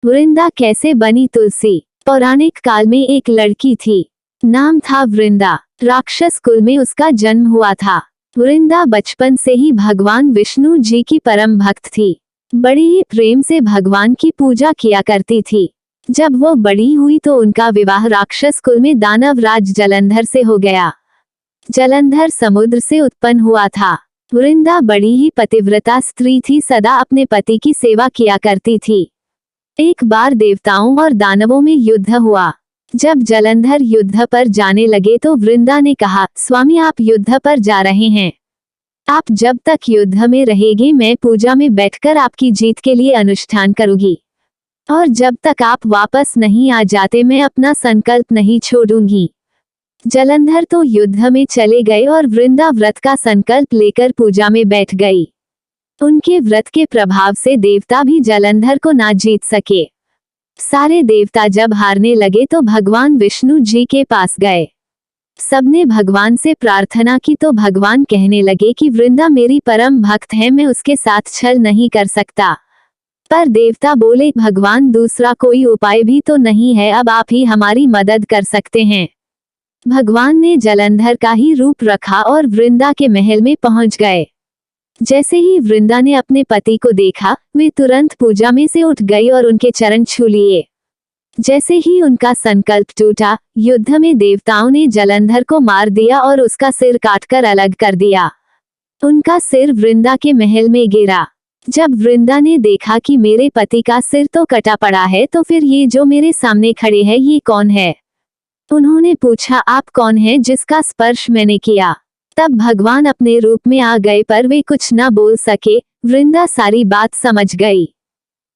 वृंदा कैसे बनी तुलसी। पौराणिक काल में एक लड़की थी, नाम था वृंदा। राक्षस कुल में उसका जन्म हुआ था। वृंदा बचपन से ही भगवान विष्णु जी की परम भक्त थी। बड़ी ही प्रेम से भगवान की पूजा किया करती थी। जब वो बड़ी हुई तो उनका विवाह राक्षस कुल में दानव राज जलंधर से हो गया। जलंधर समुद्र से उत्पन्न हुआ था। वृंदा बड़ी ही पतिव्रता स्त्री थी, सदा अपने पति की सेवा किया करती थी। एक बार देवताओं और दानवों में युद्ध हुआ। जब जलंधर युद्ध पर जाने लगे तो वृंदा ने कहा, स्वामी आप युद्ध पर जा रहे हैं, आप जब तक युद्ध में रहेंगे मैं पूजा में बैठकर आपकी जीत के लिए अनुष्ठान करूंगी, और जब तक आप वापस नहीं आ जाते मैं अपना संकल्प नहीं छोड़ूंगी। जलंधर तो युद्ध में चले गए और वृंदा व्रत का संकल्प लेकर पूजा में बैठ गई। उनके व्रत के प्रभाव से देवता भी जलंधर को ना जीत सके। सारे देवता जब हारने लगे तो भगवान विष्णु जी के पास गए। सबने भगवान से प्रार्थना की तो भगवान कहने लगे कि वृंदा मेरी परम भक्त है, मैं उसके साथ छल नहीं कर सकता। पर देवता बोले, भगवान दूसरा कोई उपाय भी तो नहीं है, अब आप ही हमारी मदद कर सकते हैं। भगवान ने जलंधर का ही रूप रखा और वृंदा के महल में पहुंच गए। जैसे ही वृंदा ने अपने पति को देखा, वे तुरंत पूजा में से उठ गई और उनके चरण छू लिए। जैसे ही उनका संकल्प टूटा, युद्ध में देवताओं ने जलंधर को मार दिया और उसका सिर काटकर अलग कर दिया। उनका सिर वृंदा के महल में गिरा। जब वृंदा ने देखा कि मेरे पति का सिर तो कटा पड़ा है, तो फिर ये जो मेरे सामने खड़े हैं ये कौन है? उन्होंने पूछा, आप कौन हैं जिसका स्पर्श मैंने किया? तब भगवान अपने रूप में आ गए, पर वे कुछ न बोल सके। वृंदा सारी बात समझ गई।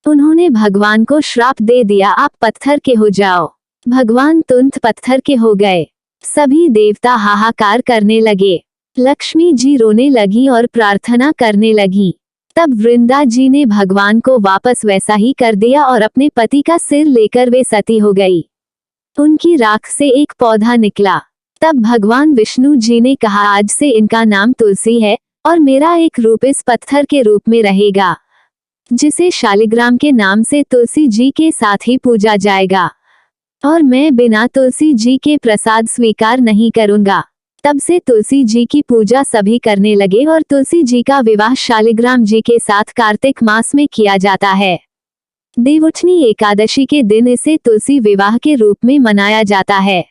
उन्होंने भगवान को श्राप दे दिया, आप पत्थर के हो जाओ। भगवान तुरंत पत्थर के हो गए। सभी देवता हाहाकार करने लगे। लक्ष्मी जी रोने लगी और प्रार्थना करने लगी। तब वृंदा जी ने भगवान को वापस वैसा ही कर दिया और अपने पति का सिर लेकर वे सती हो गई। उनकी राख से एक पौधा निकला। तब भगवान विष्णु जी ने कहा, आज से इनका नाम तुलसी है और मेरा एक रूप इस पत्थर के रूप में रहेगा, जिसे शालिग्राम के नाम से तुलसी जी के साथ ही पूजा जाएगा, और मैं बिना तुलसी जी के प्रसाद स्वीकार नहीं करूंगा। तब से तुलसी जी की पूजा सभी करने लगे और तुलसी जी का विवाह शालिग्राम जी के साथ कार्तिक मास में किया जाता है। देवउठनी एकादशी के दिन इसे तुलसी विवाह के रूप में मनाया जाता है।